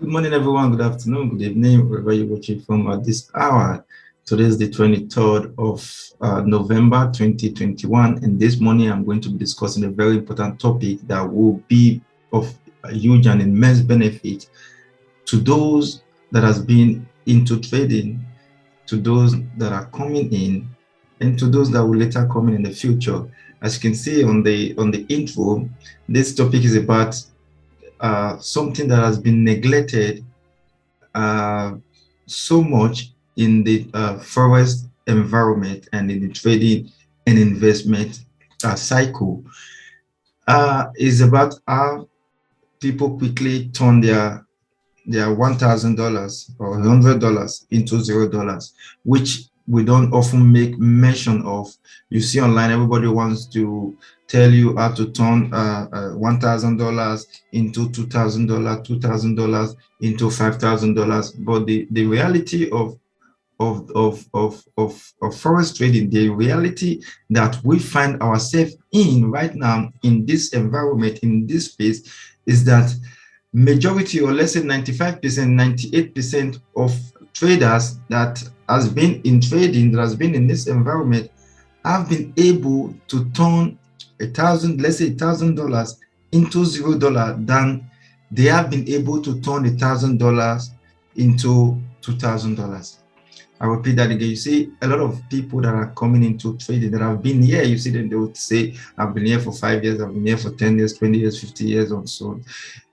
Good morning, everyone. Good afternoon, good evening, wherever you're watching from at this hour. Today is the 23rd of November 2021. And this morning, I'm going to be discussing a very important topic that will be of a huge and immense benefit to those that has been into trading, to those that are coming in, and to those that will later come in the future. As you can see on the intro, this topic is about something that has been neglected uh, so much in the forest environment and in the trading and investment cycle. Is about how people quickly turn their $1,000 or $100 into $0, which we don't often make mention of. You see online, everybody wants to tell you how to turn $1,000 into $2,000, $2,000 into $5,000. But the reality of forex trading, the reality that we find ourselves in right now in this environment, in this space, is that majority, or let's say 95%, 98% of traders that has been in trading, that has been in this environment, have been able to turn let's say $1,000 into $0, than they have been able to turn $1,000 into $2,000. I repeat that again. You see a lot of people that are coming into trading that have been here. You see them, they would say, I've been here for 5 years, I've been here for 10 years, 20 years, 50 years, and so on.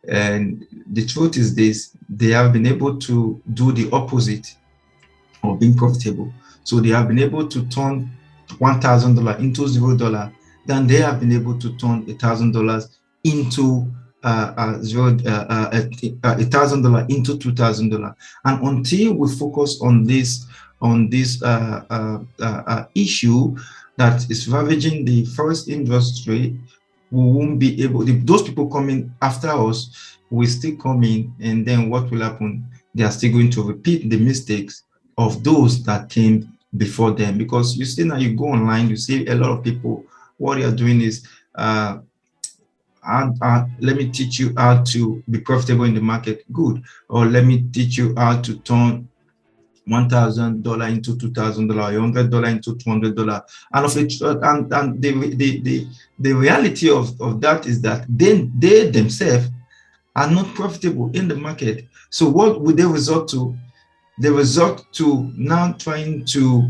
And the truth is this: they have been able to do the opposite of being profitable. So they have been able to turn $1,000 into $0, then they have been able to turn $1,000 into $1,000 into $2,000. And until we focus on this issue that is ravaging the forest industry, we won't be able. Those people coming after us will still come in, and then what will happen? They are still going to repeat the mistakes of those that came before them. Because you see now, you go online, you see a lot of people. What they are doing is, let me teach you how to be profitable in the market. Good. Or let me teach you how to turn $1,000 into $2,000, $100 into $200. And of it, and the reality of that is that they themselves are not profitable in the market. So what would they resort to? They resort to now trying to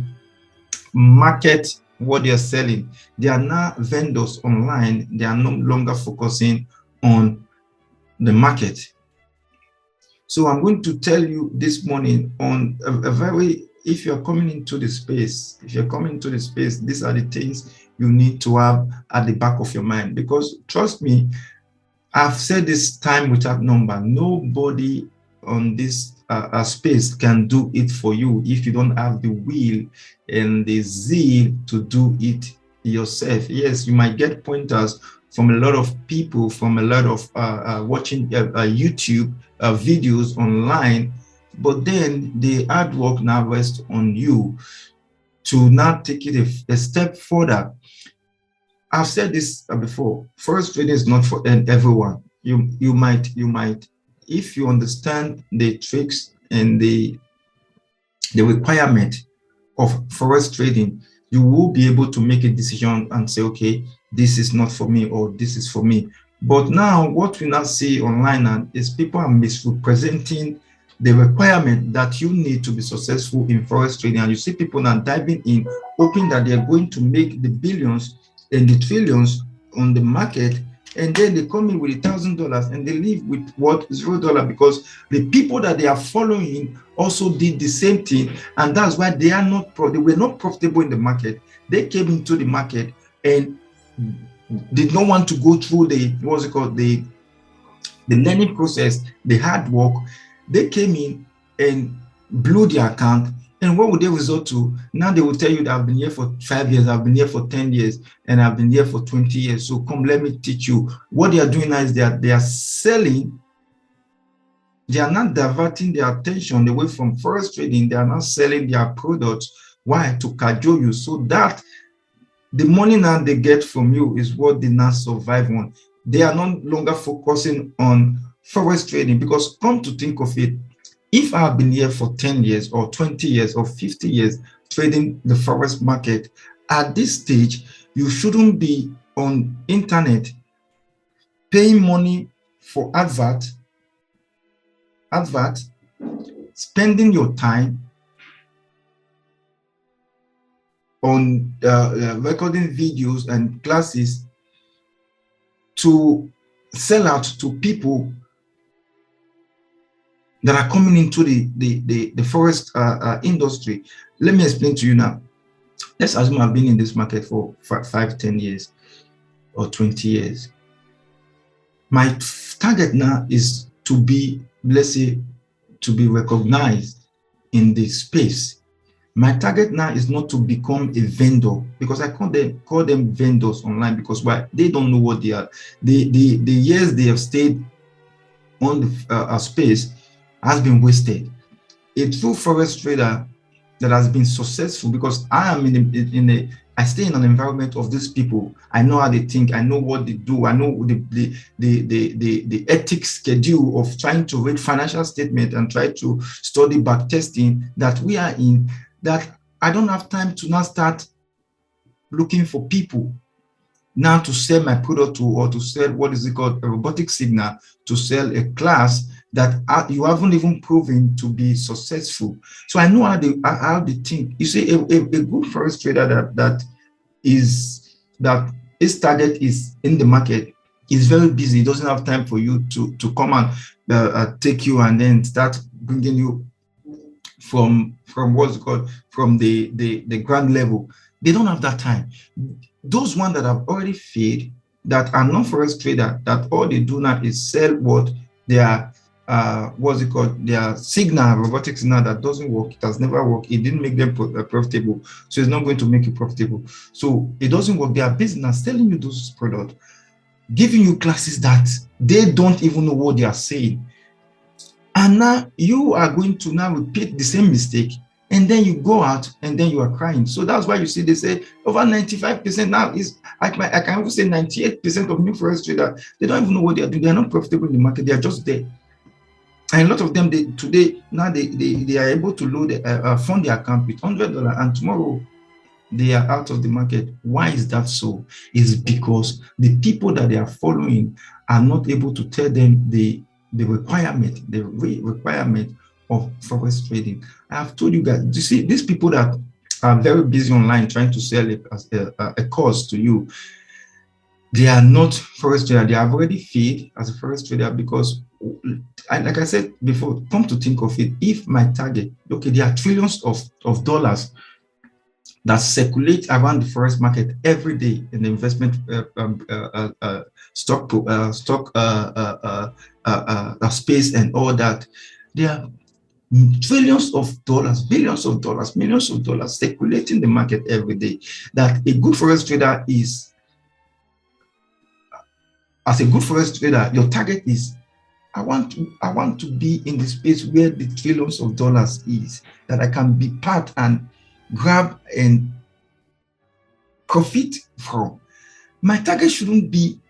market what they are selling. They are now vendors online. They are no longer focusing on the market. So I'm going to tell you this morning on a very, if you're coming into the space, these are the things you need to have at the back of your mind. Because trust me, I've said this time without number, nobody on this space can do it for you if you don't have the will and the zeal to do it yourself. Yes, you might get pointers from a lot of people, from a lot of watching YouTube videos online, but then the hard work now rests on you to now take it a step further. I've said this before. Forex trading is not for everyone. You might, if you understand the tricks and the requirement of forex trading, you will be able to make a decision and say, okay, this is not for me, or this is for me. But now what we now see online is people are misrepresenting the requirement that you need to be successful in forex trading. And you see people now diving in, hoping that they're going to make the billions and the trillions on the market, and then they come in with $1,000 and they leave with what? $0, because the people that they are following also did the same thing, and that's why they were not profitable in the market. They came into the market and did not want to go through the learning process, the hard work. They came in and blew their account. And what would they resort to? Now they will tell you that I've been here for 5 years, I've been here for 10 years, and I've been here for 20 years. So come, let me teach you. What they are doing now is they are selling. They are not diverting their attention away from forex trading. They are not selling their products. Why? To cajole you, so that the money now they get from you is what they now survive on. They are no longer focusing on forex trading, because come to think of it, if I have been here for 10 years or 20 years or 50 years trading the forex market, at this stage, you shouldn't be on internet paying money for advert, spending your time on recording videos and classes to sell out to people that are coming into the forex industry. Let me explain to you now. Let's assume I've been in this market for 5, 10 years or 20 years. My target now is to be, let's say, to be recognized in this space. My target now is not to become a vendor, because I call them vendors online, because why? They don't know what they are. The years they have stayed on the space has been wasted. A true forex trader that has been successful, because I am I stay in an environment of these people. I know how they think. I know what they do. I know the ethics schedule of trying to read financial statement and try to study back testing that we are in. That I don't have time to now start looking for people now to sell my product to, or to sell what is it called, a robotic signal, to sell a class that you haven't even proven to be successful. So I know how they think. You see, a good forex trader that his target is in the market is very busy. He doesn't have time for you to come and take you and then start bringing you from what's called, from the ground level. They don't have that time. Those ones that have already failed, that are non forex trader, that all they do now is sell what they are what's it called, their signal, robotic signal that doesn't work. It has never worked. It didn't make them profitable, so it's not going to make you profitable. So it doesn't work. They are business selling you those products, giving you classes that they don't even know what they are saying, and now you are going to now repeat the same mistake, and then you go out and then you are crying. So that's why you see they say over 95% now is, I can even say 98% of new forex traders, they don't even know what they are doing. They are not profitable in the market. They are just there. And a lot of them, today they are able to load fund their account with $100, and tomorrow they are out of the market. Why is that so? It's because the people that they are following are not able to tell them the requirement of forex trading. I have told you guys, you see, these people that are very busy online trying to sell a course to you, they are not forex trader. They have already failed as a forex trader, because like I said before, come to think of it, if my target, okay, there are trillions of dollars that circulate around the forex market every day in the investment stock space and all that. There are trillions of dollars, billions of dollars, millions of dollars circulating the market every day. That a good forex trader is, as a good forex trader, your target is, I want to be in the space where the trillions of dollars is, that I can be part and grab and profit from. My target shouldn't be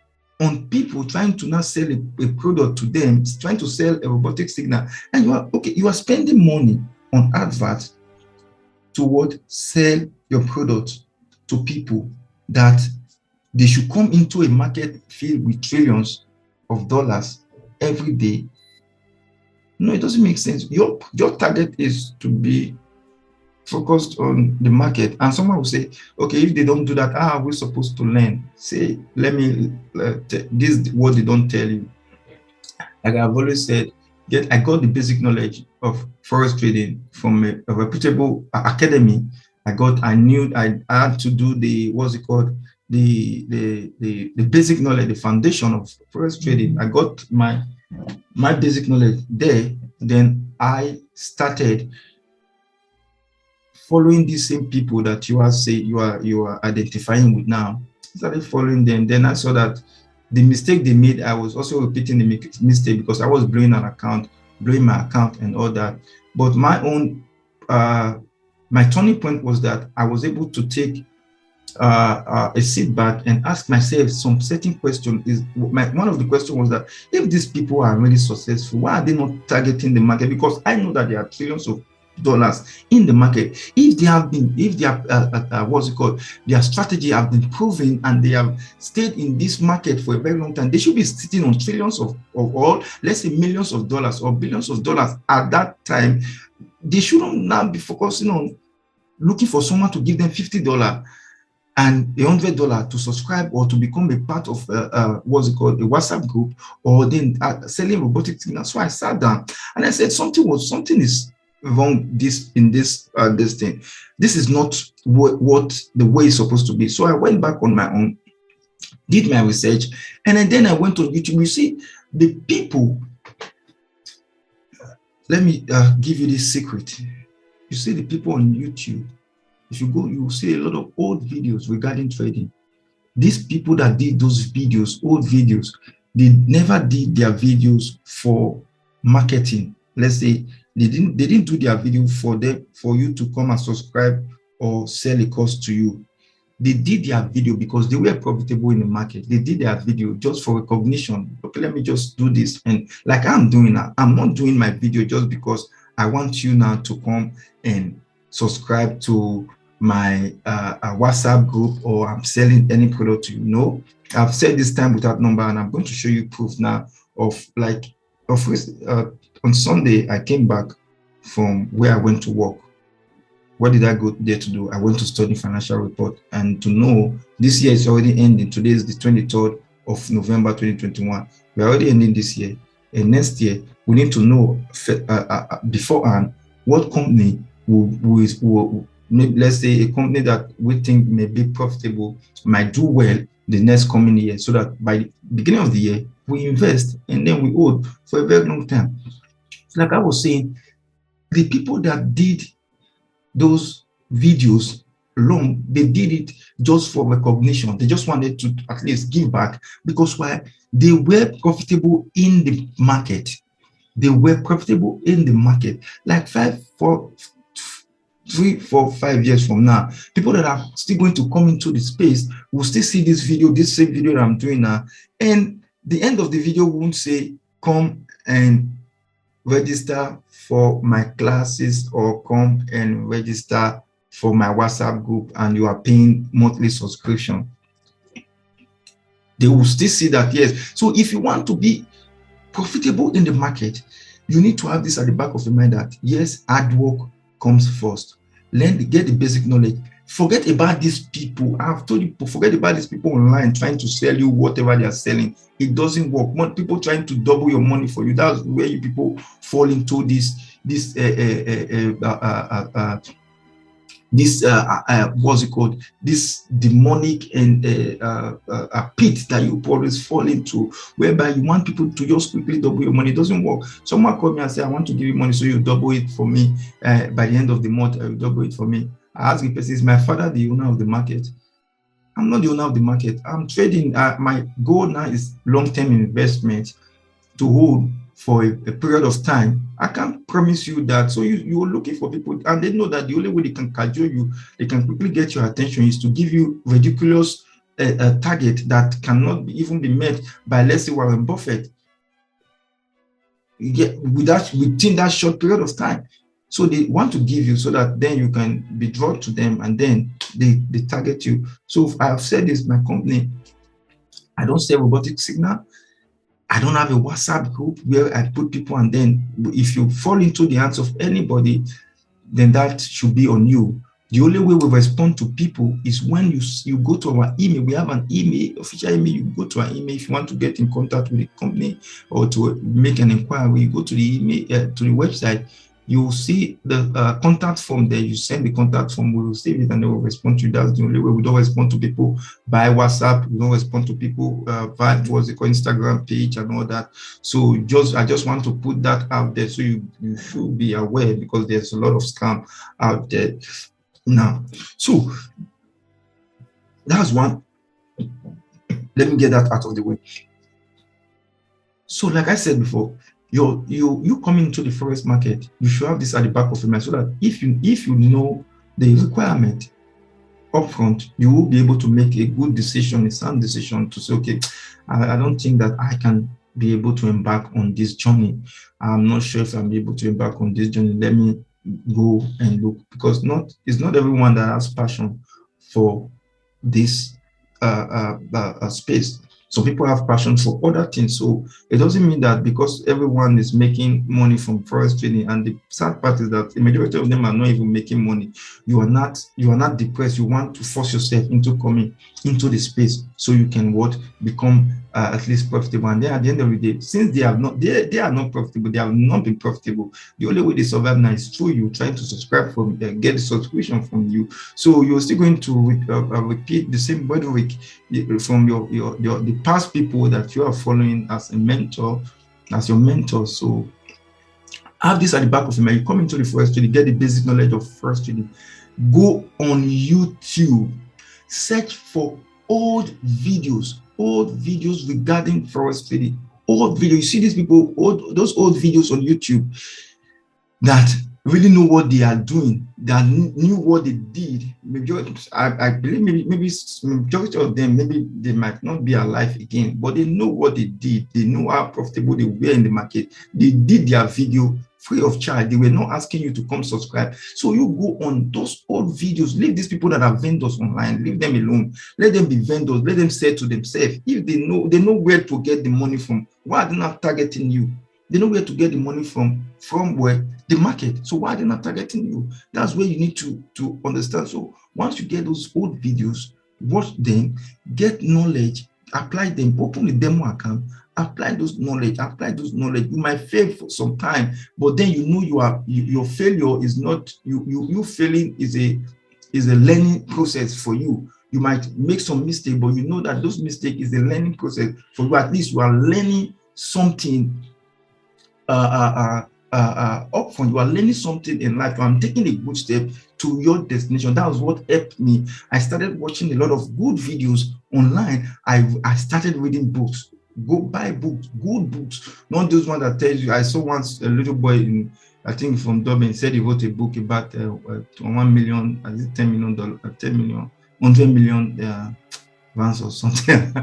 on people trying to now sell a product to them, trying to sell a robotic signal, and you are spending money on adverts to sell your product to people, that they should come into a market filled with trillions of dollars every day. No, it doesn't make sense. Your target is to be focused on the market, and someone will say, okay, if they don't do that, how are we supposed to learn? Say, this is what they don't tell you. Like I've always said, I got the basic knowledge of forex trading from a reputable academy. I knew I had to do the basic knowledge, the foundation of forex trading. I got my basic knowledge there. Then I started following these same people that you are identifying with now. I started following them. Then I saw that the mistake they made, I was also repeating the mistake, because I was blowing my account and all that. But my turning point was that I was able to take a sit back and ask myself some certain question. One of the questions was that if these people are really successful, why are they not targeting the market? Because I know that there are trillions of dollars in the market. If they have been, if they have what's it called, their strategy have been proven and they have stayed in this market for a very long time, they should be sitting on trillions of all, let's say millions of dollars or billions of dollars at that time. They shouldn't now be focusing on looking for someone to give them $50 and $100 to subscribe or to become a part of what's it called, a WhatsApp group, or then selling robotic signals. So I sat down and I said something is wrong in this thing. This is not what the way it's supposed to be. So I went back on my own, did my research, and then I went on YouTube. You see, the people, let me give you this secret. You see the people on YouTube, if you go, you will see a lot of old videos regarding trading. These people that did those videos, old videos, they never did their videos for marketing. Let's say they didn't do their video for you to come and subscribe or sell a course to you. They did their video because they were profitable in the market. They did their video just for recognition. Okay, let me just do this. And like I'm doing now, I'm not doing my video just because I want you now to come and subscribe to my WhatsApp group, or I'm selling any product to you. No, I've said this time without number, and I'm going to show you proof now of on Sunday, I came back from where I went to work. What did I go there to do? I went to study financial report, and to know this year is already ending. Today is the 23rd of November 2021. We're already ending this year, and next year we need to know beforehand what company will maybe, let's say a company that we think may be profitable might do well the next coming year, so that by the beginning of the year we invest and then we hold for a very long time. Like I was saying, the people that did those videos long, they did it just for recognition. They just wanted to at least give back, because why? They were profitable in the market. They were profitable in the market. Like 3, 4, 5 years from now, people that are still going to come into the space will still see this video, this same video that I'm doing now, and the end of the video won't say come and register for my classes or come and register for my WhatsApp group and you are paying monthly subscription. They will still see that, yes. So if you want to be profitable in the market, you need to have this at the back of your mind that yes, hard work comes first. Get the basic knowledge. Forget about these people. I've told you, forget about these people online trying to sell you whatever they are selling. It doesn't work. More people trying to double your money for you. That's where you people fall into this what's it called? This demonic and a pit that you always fall into, whereby you want people to just quickly double your money. It doesn't work. Someone called me and said, I want to give you money so you double it for me by the end of the month. You double it for me. I asked the person, is my father the owner of the market? I'm not the owner of the market. I'm trading. My goal now is long-term investment to hold for a period of time. I can't promise you that. So you're looking for people, and they know that the only way they can cajole you, they can quickly get your attention, is to give you ridiculous target that cannot even be met by, let's say, Warren Buffett. Within that short period of time. So they want to give you so that then you can be drawn to them, and then they target you. So I've said this, my company, I don't sell robotic signal. I don't have a WhatsApp group where I put people, and then if you fall into the hands of anybody, then that should be on you. The only way we respond to people is when you go to our email. We have an email, official email. You go to our email if you want to get in contact with the company or to make an inquiry. You go to the email, to the website. You will see the contact form there. You send the contact form, we will receive it, and they will respond to you. That's the only way. We don't respond to people by WhatsApp. We don't respond to people via Instagram page and all that. So I just want to put that out there so you should be aware, because there's a lot of scam out there now. So that's one. Let me get that out of the way. So like I said before, you coming into the forex market, you should have this at the back of your mind, so that if you know the requirement upfront, you will be able to make a good decision, a sound decision to say, okay, I don't think that I can be able to embark on this journey. I'm not sure if I'm able to embark on this journey. Let me go and look, because it's not everyone that has passion for this space. Some people have passion for other things. So it doesn't mean that because everyone is making money from forex trading, and the sad part is that the majority of them are not even making money, you are not depressed. You want to force yourself into coming into the space so you can become at least profitable. And then at the end of the day, since they are not profitable, they have not been profitable. The only way they survive now is through you trying to subscribe from get the subscription from you. So you're still going to repeat the same rhetoric from the past people that you are following as a mentor, as your mentor. So have this at the back of your mind. You come into the forex trading, get the basic knowledge of forex trading. Go on YouTube, search for old videos regarding forex trading. Old videos. You see these people, those old videos on YouTube that really know what they are doing, that knew what they did. I believe maybe majority of them, maybe they might not be alive again, but they know what they did. They know how profitable they were in the market. They did their video free of charge. They were not asking you to come subscribe. So you go on those old videos. Leave these people that are vendors online. Leave them alone. Let them be vendors. Let them say to themselves, if they know where to get the money from. Why are they not targeting you? They know where to get the money from where? The market. So why are they not targeting you? That's where you need to understand. So once you get those old videos, watch them, get knowledge, apply them, open a demo account, apply those knowledge. You might fail for some time, but then you know your failure is not you failing is a learning process for you. You might make some mistake, but you know that those mistakes is a learning process for you. At least you are learning something upfront. You are learning something in life. I'm taking a good step to your destination. That was what helped me. I started watching a lot of good videos online. I started reading books. Go buy books, good books, not those ones that tells you. I saw once a little boy in, I think from Dublin, said he wrote a book about 1 million, 10 million dollars, 10 million, 100 million once or something.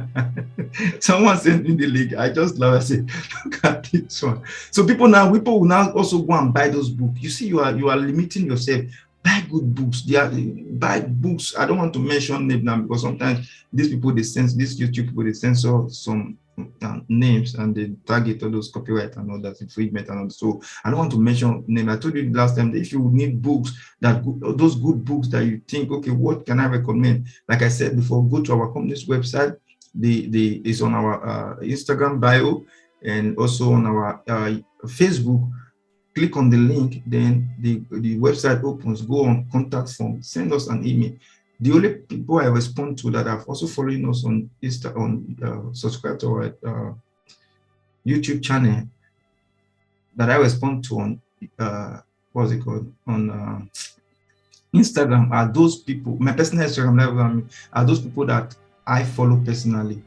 Someone sent me the link. I just love it. I said, look at this one. So people will now also go and buy those books. You see, you are limiting yourself. Buy good books. Buy books. I don't want to mention names now because sometimes these YouTube people, they censor some names and they target all those copyright and all that infringement and all. So I don't want to mention name. I told you last time that if you need books, those good books that you think, okay, what can I recommend? Like I said before, go to our company's website. Is on our Instagram bio and also on our Facebook. Click on the link, then the website opens. Go on contact form, send us an email. The only people I respond to that are also following us on subscribe to our YouTube channel that I respond to on what's it called, on Instagram are those people. My personal Instagram are those people that I follow personally.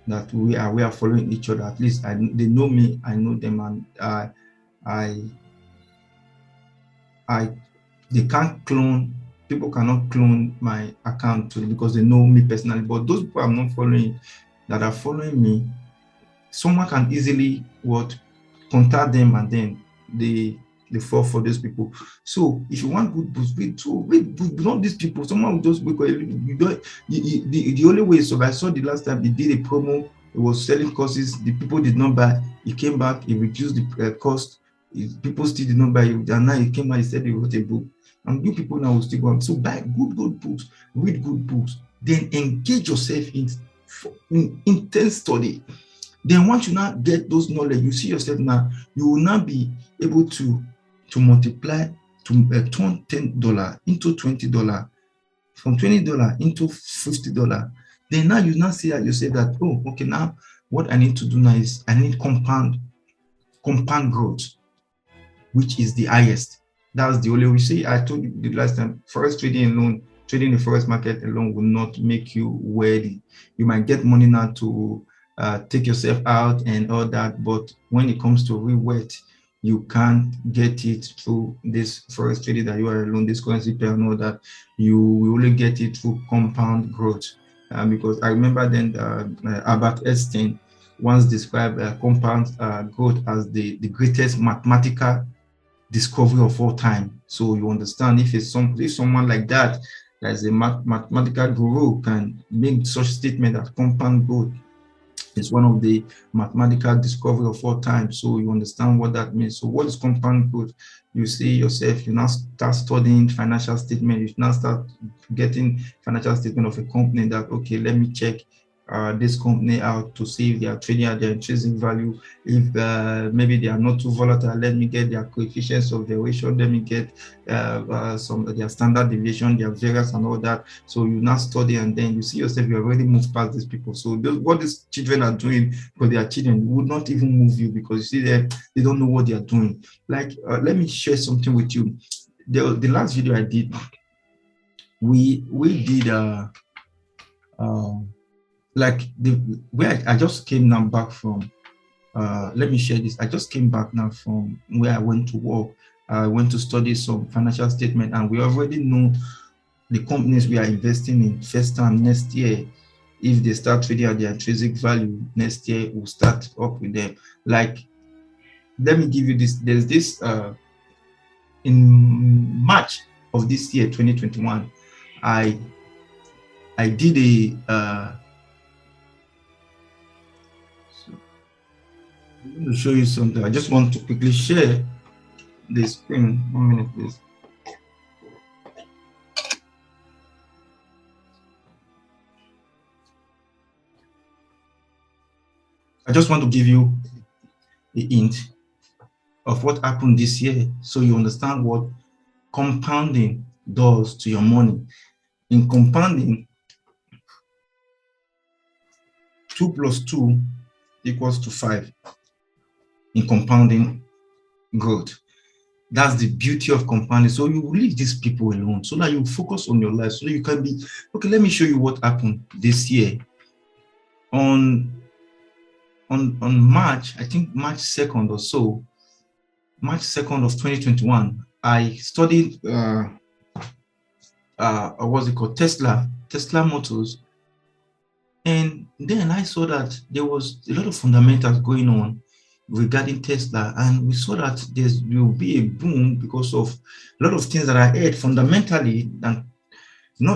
That we are following each other. At least they know me, I know them, and they can't clone. People cannot clone my account because they know me personally. But those people I'm not following, that are following me, someone can easily contact them, and then they fall for those people. So if you want good books, read books. Not these people. Someone will just the only way. So I saw the last time he did a promo. He was selling courses. The people did not buy. He came back. He reduced the cost. People still did not buy it. And now he came out. He said he wrote a book. And you people now will still go on. So buy good books, read good books, then engage yourself in intense study. Then once you now get those knowledge, you see yourself now, you will now be able to multiply, to turn $10 into $20, from $20 into $50. Then now you now see yourself that, oh, okay, now what I need to do now is I need compound growth, which is the highest. That's the only way. See, I told you the last time, forex trading alone, trading the forex market alone will not make you wealthy. You might get money now to take yourself out and all that, but when it comes to real wealth, you can't get it through this forex trading that you are alone, this currency pair, know that you will only get it through compound growth. Because I remember then Albert Einstein once described compound growth as the greatest mathematical discovery of all time. So you understand, if someone like that, as a mathematical guru, can make such statement that compound growth is one of the mathematical discovery of all time. So you understand what that means. So what is compound growth? You see yourself, you now start studying financial statement, you now start getting financial statement of a company that, okay, let me check this company out to see if they are trading at their intrinsic value. If maybe they are not too volatile, let me get their coefficients of variation, let me get some of their standard deviation, their variance and all that. So you now study, and then you see yourself, you already moved past these people. So what these children are doing, because they are children, would not even move you, because you see they don't know what they are doing. Like, let me share something with you. The last video I did, we did like where I just came now back from. Let me share this. I just came back now from where I went to work. I went to study some financial statement, and we already know the companies we are investing in. First time next year, if they start trading at their intrinsic value, next year we'll start up with them. Like, let me give you this. There's this in March of this year, 2021, I did a I'm going to show you something. I just want to quickly share the screen. 1 minute, please. I just want to give you a hint of what happened this year, so you understand what compounding does to your money. In compounding, 2 + 2 = 5. In compounding growth, that's the beauty of compounding. So you leave these people alone, so that you focus on your life, so you can be okay. Let me show you what happened this year. On March, I think March 2nd or so, March 2nd of 2021, I studied what's it called, Tesla Motors, and then I saw that there was a lot of fundamentals going on regarding Tesla, and we saw that there will be a boom because of a lot of things that I heard fundamentally. And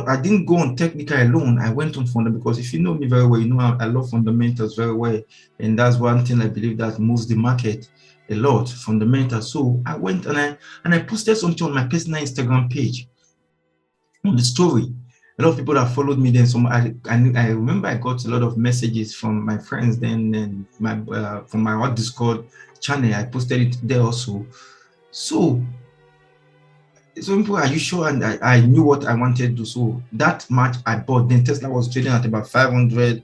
I didn't go on technical alone, I went on fundamental, because if you know me very well, you know I love fundamentals very well, and that's one thing I believe that moves the market a lot, fundamentals. So I went and I posted something on my personal Instagram page on the story. A lot of people that followed me then, I remember I got a lot of messages from my friends then, and from my Discord channel. I posted it there also. So people, are you sure? And I knew what I wanted to do. So that March I bought. Then Tesla was trading at about $530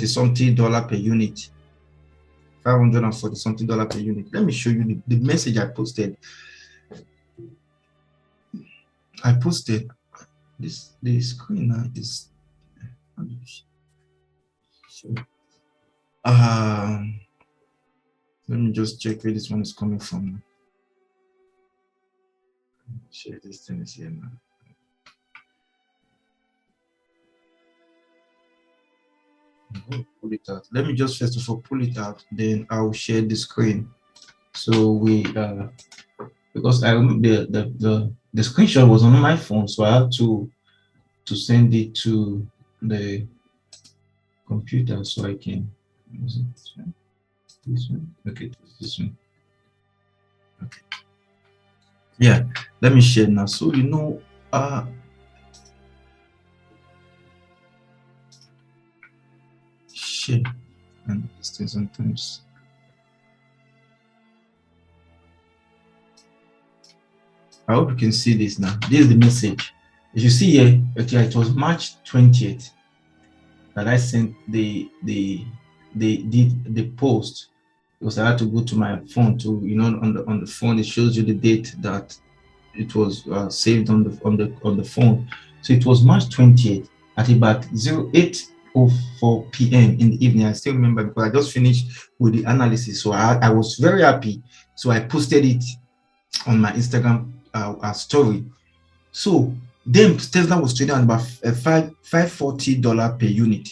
something per unit, $540 something per unit. Let me show you the message I posted. The screen now is let me just check where this one is coming from. Share this thing is here now. Pull it out. Let me just first of all pull it out, then I'll share the screen. So we because I remember the screenshot was on my phone, so I had to send it to the computer so I can use it. This one. Okay, this one. Okay. Yeah, let me share now. So you know, share and sometimes. I hope you can see this now. This is the message. As you see here, okay, it was March 20th that I sent the post, because I had to go to my phone to, you know, on the phone it shows you the date that it was saved on the phone. So it was March 20th at about 08:01 5:04 p.m. in the evening. I still remember because I just finished with the analysis. So I was very happy. So I posted it on my Instagram story. So then Tesla was trading at about $540 per unit.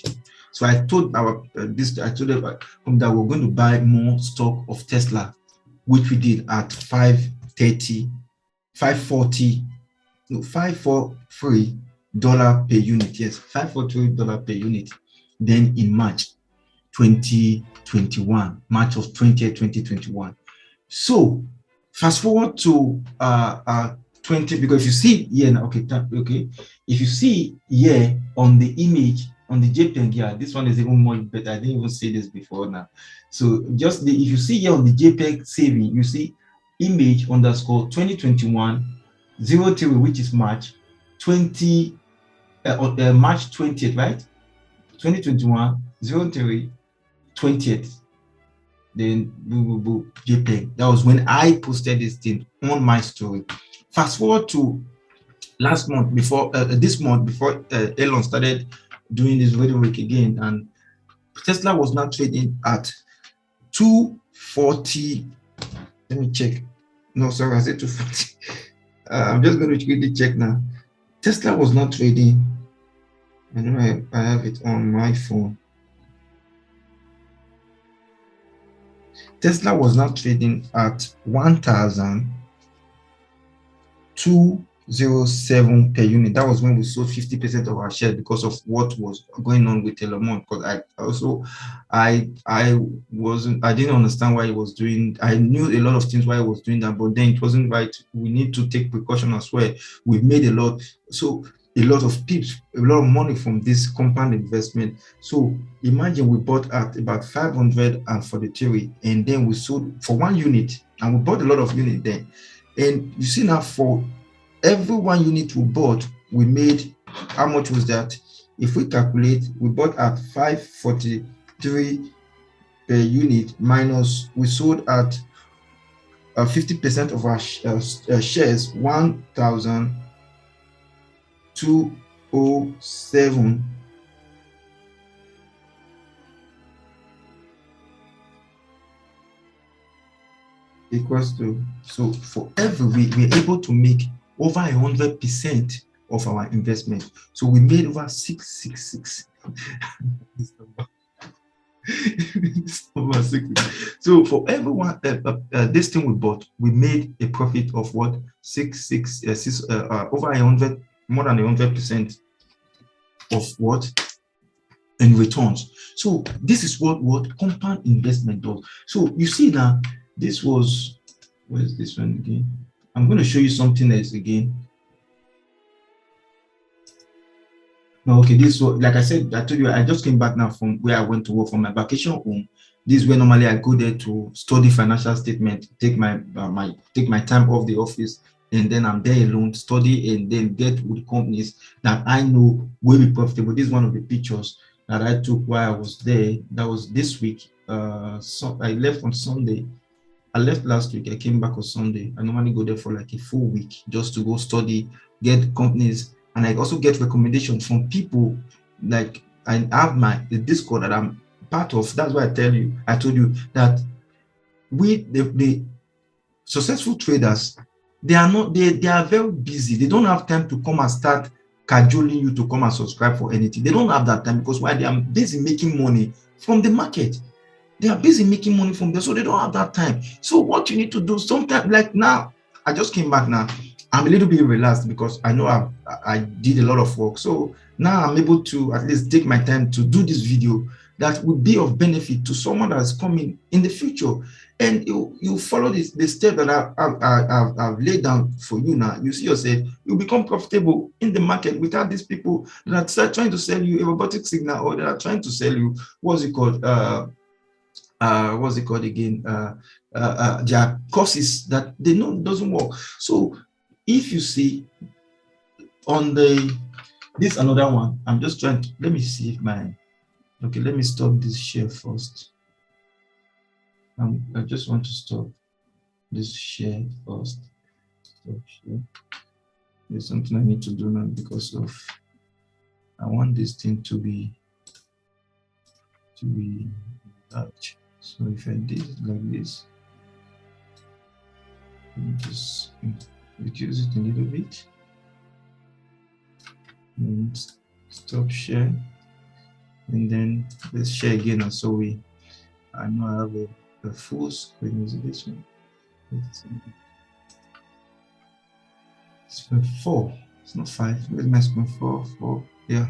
So I told I told them that we're going to buy more stock of Tesla, which we did at 530, 540, no, $543 per unit. Yes, $543 per unit. Then in March 2021, March of 20th, 2021. So fast forward to 20, because if you see here now, okay, if you see here on the image on the JPEG, yeah, this one is even more better. I didn't even say this before now. So just if you see here on the JPEG saving, you see image underscore 2021 03, which is March 20 March 20th, right? 2021 03 20th. Then JPEG. That was when I posted this thing on my story. Fast forward to last month, before this month, before Elon started doing this rhetoric again, and Tesla was now trading at 240. Let me check. No, sorry, I said 240. I'm just going to quickly check now. Tesla was not trading. I know I have it on my phone. Tesla was now trading at 1,207 per unit. That was when we sold 50% of our shares because of what was going on with Elon Musk. Because I didn't understand why he was doing. I knew a lot of things why he was doing that, but then it wasn't right. We need to take precaution as well. We've made a lot. So a lot of pips, a lot of money from this compound investment. So imagine we bought at about 543, and then we sold for 1 unit, and we bought a lot of units then. And you see now, for every 1 unit we bought, we made, how much was that? If we calculate, we bought at 543 per unit minus we sold at 50% of our shares, 1,207 equals to, so for every we're able to make over 100% of our investment. So we made over 666. So for everyone this thing we bought, we made a profit of what? Over 100, more than 100% of what? In returns. So this is what compound investment does. So you see now, this was, where's this one again? I'm going to show you something else again. No, okay, this was, like I said, I told you, I just came back now from where I went to work, from my vacation home. This is where normally I go there to study financial statement, take my time off the office, and then I'm there alone, study, and then get with companies that I know will be profitable. This is one of the pictures that I took while I was there. That was this week. So I left on Sunday. I left last week. I came back on Sunday. I normally go there for like a full week just to go study, get companies, and I also get recommendations from people. Like I have the Discord that I'm part of. That's why I told you that the successful traders, they are very busy. They don't have time to come and start cajoling you to come and subscribe for anything. They don't have that time, because why? They are busy making money from the market. They are busy making money from there, so they don't have that time. So what you need to do sometimes, like now, I just came back now. I'm a little bit relaxed because I know I did a lot of work. So now I'm able to at least take my time to do this video that will be of benefit to someone that's coming in the future. And you follow the step that I've laid down for you now. You see yourself, you become profitable in the market without these people that are trying to sell you a robotic signal, or they are trying to sell you, what's it called again? There are courses that they know doesn't work. So if you see on this another one, I'm just trying to, let me see if okay, let me stop this share first. I just want to stop this share first. Stop share. There's something I need to do now because of, I want this thing to be to be large. So if I did it like this, just reduce it a little bit and stop share, and then let's share again. And so I know I have a full screen. Is this one? It's screen 4. It's not 5. Where's my screen 4? 4. Yeah.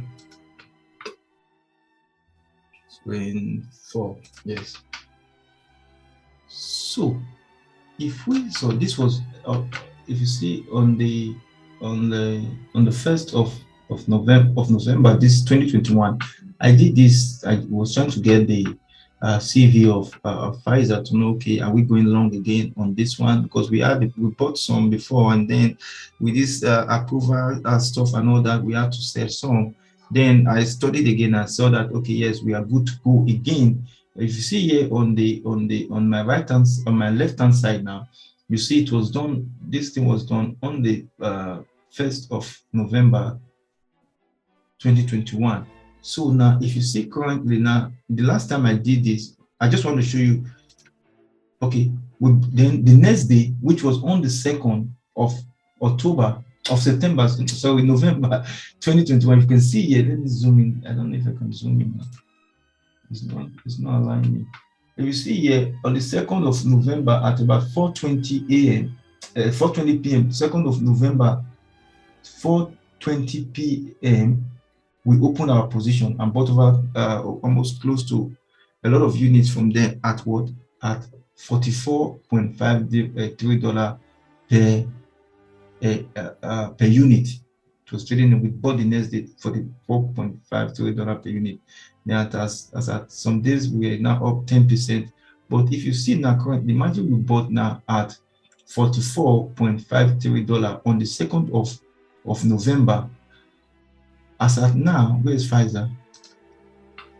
Screen 4. Yes. So if we this was if you see on the 1st of November this 2021, I did this. I was trying to get the CV of Pfizer to know, okay, are we going long again on this one, because we bought some before, and then with this approval stuff and all that, we had to sell some. Then I studied again and saw that, okay, yes, we are good to go again. If you see here on my on my left hand side now, you see it was done. This thing was done on the 1st of November 2021. So now, if you see currently now, the last time I did this, I just want to show you. Okay, then the next day, which was on the 2nd of September, sorry, November 2021. You can see here. Let me zoom in. I don't know if I can zoom in now. It's not allowing me. If you see here on the 2nd of November at about 4:20 a.m., 4:20 p.m., 2nd of November, 4:20 p.m., we opened our position and bought over almost close to a lot of units from there at what? At $44.53 per unit. It was trading. We bought the next day for the $44.53 per unit. Now, as at some days, we are now up 10%. But if you see now currently, imagine we bought now at $44.53 on the 2nd of November. As at now, where is Pfizer?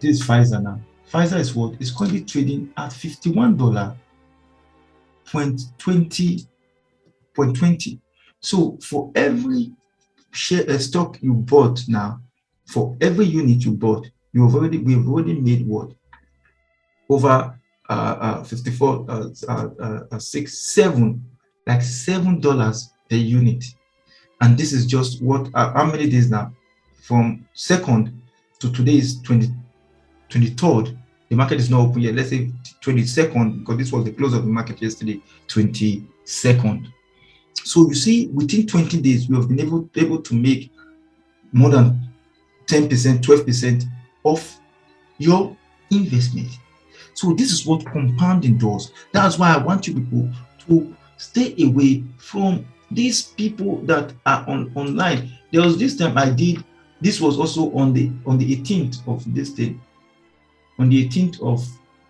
This is Pfizer now. Pfizer is what? It's currently trading at $51.20. So for every share stock you bought now, for every unit you bought, we've already made what? Over 54 like $7 per unit. And this is just what how many days now? From 2nd to today is 23rd. The market is not open yet. Let's say 22nd, because this was the close of the market yesterday, 22nd. So you see, within 20 days, we have been able to make more than 10%, 12% of your investment. So this is what compounding does. That's why I want you people to stay away from these people that are online. There was this time I did. This was also on the 18th of this day, on the 18th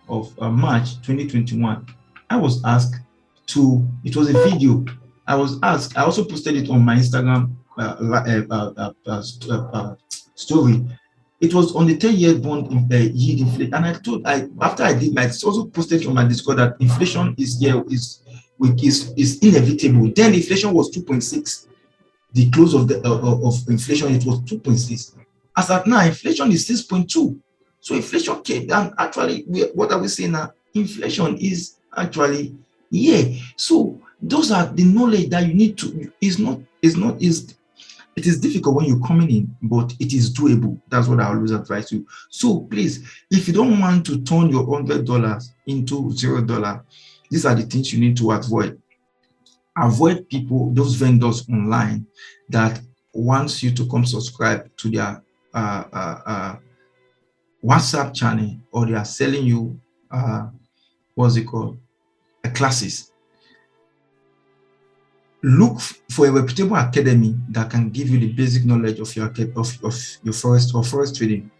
of March 2021. I was asked to. It was a video. I was asked. I also posted it on my Instagram story. It was on the 10-year bond yield inflation, and after I did my, also posted on my Discord that inflation is inevitable. Then inflation was 2.6. The close of inflation, it was 2.6. As at now, inflation is 6.2. So inflation came down. Actually, what are we saying now? Inflation is actually here. So those are the knowledge that you need to. It is difficult when you're coming in, but it is doable. That's what I always advise you. So please, if you don't want to turn your $100 into $0, these are the things you need to avoid. Avoid people, those vendors online that wants you to come subscribe to their WhatsApp channel, or they are selling you what's it called? Classes. Look for a reputable academy that can give you the basic knowledge of your forest trading.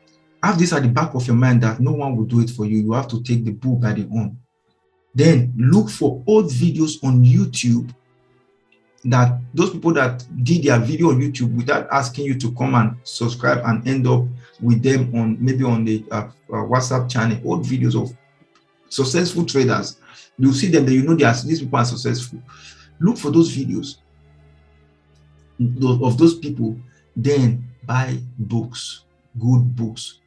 Have this at the back of your mind that no one will do it for you. You have to take the bull by the horn. Then look for old videos on YouTube, that those people that did their video on YouTube without asking you to come and subscribe and end up with them on maybe on the WhatsApp channel. Old videos of successful traders. You see them, then you know these people are successful. Look for those videos of those people, then buy books, good books.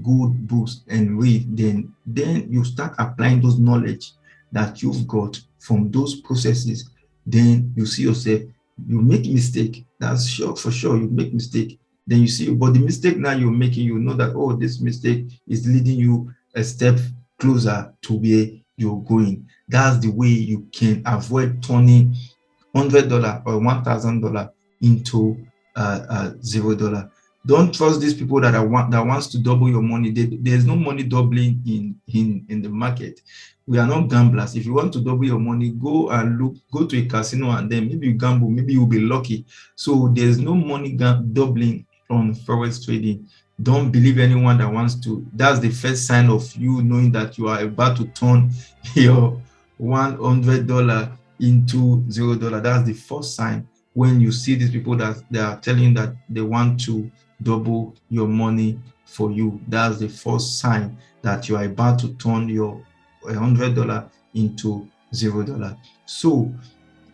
good books and read, then you start applying those knowledge that you've got from those processes. Then you see yourself, you make mistake, that's sure, for sure you make mistake. Then you see, but the mistake now you're making, you know that, oh, this mistake is leading you a step closer to where you're going. That's the way you can avoid turning $100 or $1,000 into $0. Don't trust these people that wants to double your money. There's no money doubling in the market. We are not gamblers. If you want to double your money, go to a casino and then maybe you gamble, maybe you'll be lucky. So there's no money doubling on forex trading. Don't believe anyone that wants to. That's the first sign of you knowing that you are about to turn your $100 into $0. That's the first sign when you see these people that they are telling you that they want to double your money for you. That's the first sign that you are about to turn your $100 into $0. So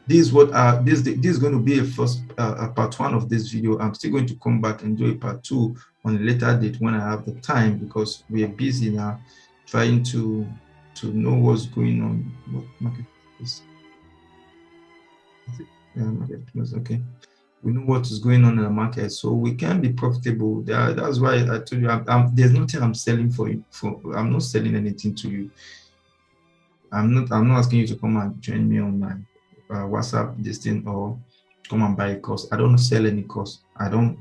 this is what this is going to be a part one of this video. I'm still going to come back and do a part two on a later date when I have the time, because we are busy now trying to know what's going on. What market is? Okay, we know what is going on in the market, so we can be profitable. That's why I told you there's nothing I'm selling for you. I'm not selling anything to you. I'm not asking you to come and join me on my WhatsApp this thing or come and buy a course. I don't sell any course. I don't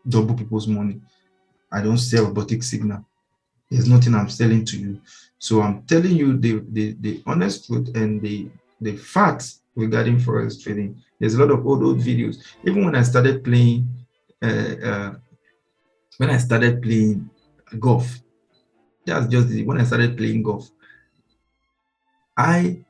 double people's money. I don't sell robotic signal. There's nothing I'm selling to you. So I'm telling you the honest truth and the facts regarding forex trading. There's a lot of old videos. Even when I started playing golf, that's just when I started playing golf. I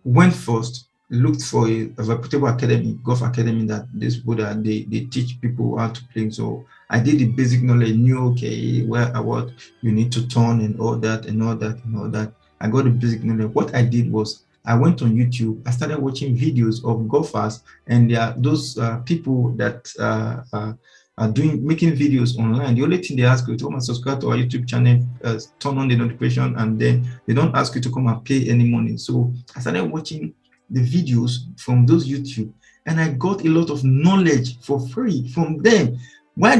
went first, looked for a reputable academy, golf academy, that this people that they teach people how to play. So I did the basic knowledge, knew okay what you need to turn and all that and all that and all that. I got the basic knowledge. What I did was I went on YouTube. I started watching videos of golfers, and there are those people that are making videos online. The only thing they ask you to come and subscribe to our YouTube channel, turn on the notification, and then they don't ask you to come and pay any money. So I started watching the videos from those YouTube, and I got a lot of knowledge for free from them. Why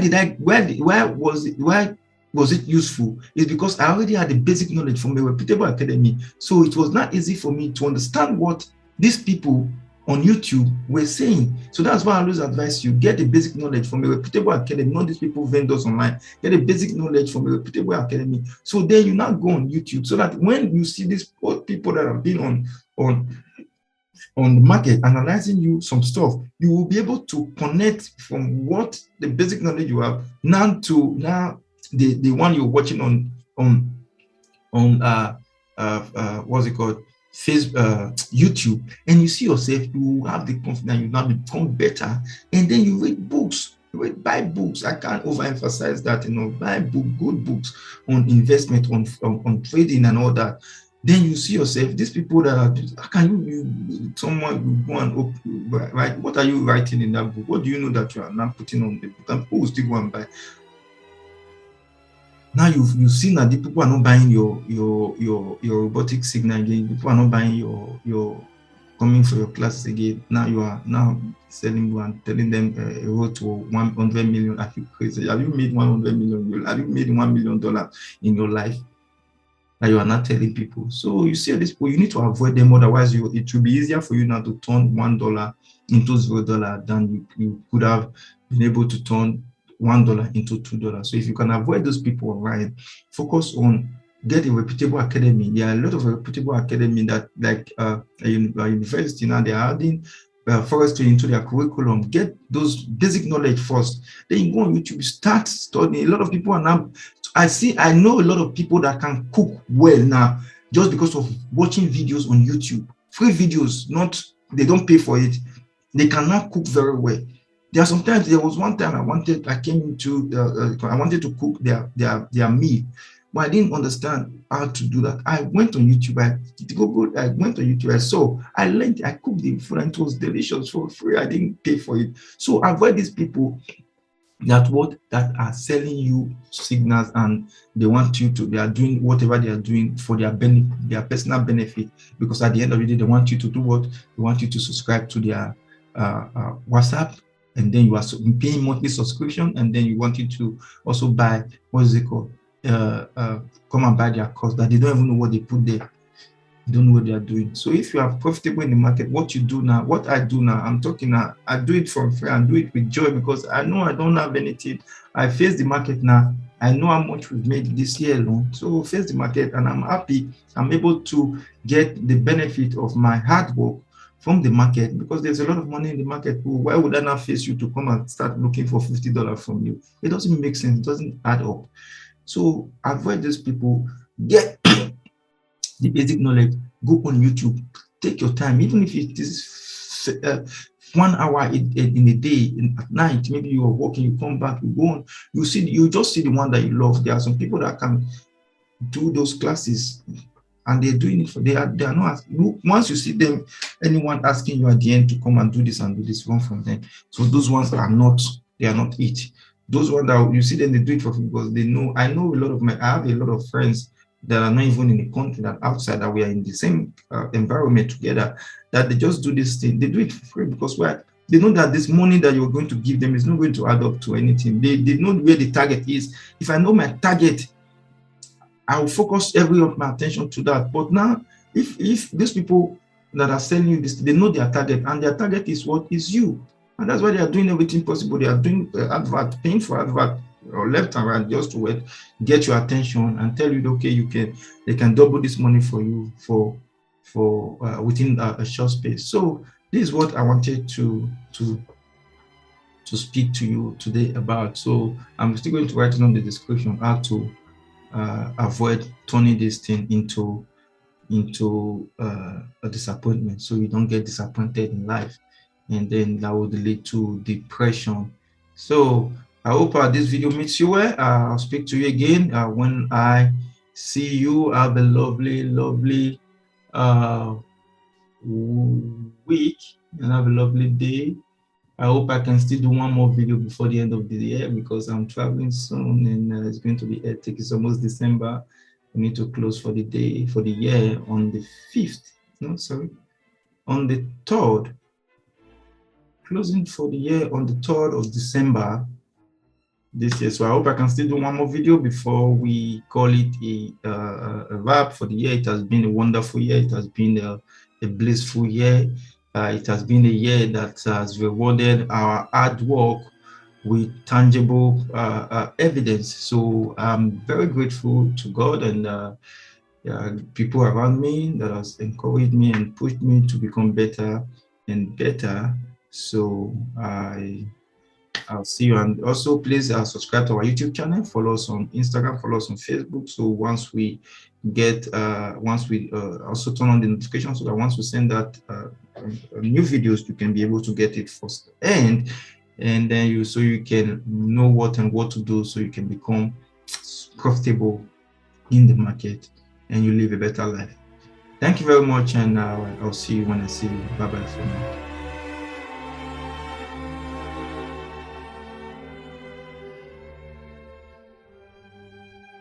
was it useful? It's because I already had the basic knowledge from a reputable academy. So it was not easy for me to understand what these people on YouTube were saying. So that's why I always advise you, get the basic knowledge from a reputable academy, not these people vendors online. Get a basic knowledge from a reputable academy. So then you now go on YouTube, so that when you see these people that have been on the market analyzing you some stuff, you will be able to connect from what the basic knowledge you have now to the one you're watching on what's it called, YouTube, and you see yourself, you have the confidence, you now become better, and then you read books. Buy books. I can't overemphasize that. Buy good books on investment, on trading and all that. Then you see yourself, these people that are, can someone go and write, what are you writing in that book? What do you know that you are not putting on the book? And people will still go and buy. Now you've seen that the people are not buying your robotic signal again. People are not buying your coming for your classes again. Now you are selling and telling them a road to 100 million. Are you crazy? Have you made 100 million? Have you made $1 million in your life that you are not telling people? So you see these people, you need to avoid them. Otherwise, it will be easier for you now to turn $1 into $0 than you could have been able to turn $1 into $2. So if you can avoid those people, right, focus on get a reputable academy. There are a lot of reputable academy that, like a university now, they are adding forex trading into their curriculum. Get those basic knowledge first. Then you go on YouTube, start studying. A lot of people are now, I know a lot of people that can cook well now just because of watching videos on YouTube. Free videos, they don't pay for it. They cannot cook very well. There was one time I wanted to cook their meal, but I didn't understand how to do that. I went on YouTube, I learned, I cooked the food, and it was delicious for free. I didn't pay for it. So avoid these people that are selling you signals, and they are doing whatever they are doing for their their personal benefit, because at the end of the day they want you to do what? They want you to subscribe to their WhatsApp, and then you are paying monthly subscription, and then you want you to also buy, what is it called, come and buy their course that they don't even know what they put there. Don't know what they are doing. So if you are profitable in the market, what you do now, what I do now, I'm talking now, I do it from free and do it with joy, because I know I don't have anything. I face the market now. I know how much we've made this year alone. So face the market, and I'm happy I'm able to get the benefit of my hard work from the market, because there's a lot of money in the market. Why would I not face you to come and start looking for $50 from you? It doesn't make sense. It doesn't add up. So avoid these people. Get the basic knowledge. Go on YouTube, take your time, even if it is 1 hour in a day, at night. Maybe you are working, you come back, you go on, you just see the one that you love. There are some people that can do those classes, and they're doing it for they are not. Once you see them, anyone asking you at the end to come and do this and do this, run from them. So those ones are not it. Those ones that you see them, they do it for free, because they know. I know I have a lot of friends that are not even in the country, that outside, that we are in the same environment together, that they just do this thing. They do it for free, because they know that this money that you're going to give them is not going to add up to anything. They know where the target is. If I know my target, I will focus every of my attention to that. But now, if these people that are selling you this, they know their target, and their target is what is you, and that's why they are doing everything possible. They are doing advert, paying for advert, or left and right, just to get your attention and tell you, okay, they can double this money for you for within a short space. So this is what I wanted to speak to you today about. So I'm still going to write it on the description, how to avoid turning this thing into a disappointment, so you don't get disappointed in life, and then that would lead to depression. So I hope this video meets you well. I'll speak to you again when I see you. Have a lovely week, and have a lovely day. I hope I can still do one more video before the end of the year, because I'm traveling soon, and it's going to be hectic. It's almost December. We need to close for the year on the 5th. No, sorry, on the 3rd. Closing for the year on the 3rd of December this year. So I hope I can still do one more video before we call it a wrap for the year. It has been a wonderful year. It has been a blissful year. It has been a year that has rewarded our hard work with tangible evidence. So I'm very grateful to God and people around me that has encouraged me and pushed me to become better and better. So I'll see you. And also, please subscribe to our YouTube channel, follow us on Instagram, follow us on Facebook. So once we also turn on the notification, so that once we send out new videos, you can be able to get it first, and then you can know what to do, so you can become profitable in the market and you live a better life. Thank you very much, and I'll see you when I see you. Bye bye for now.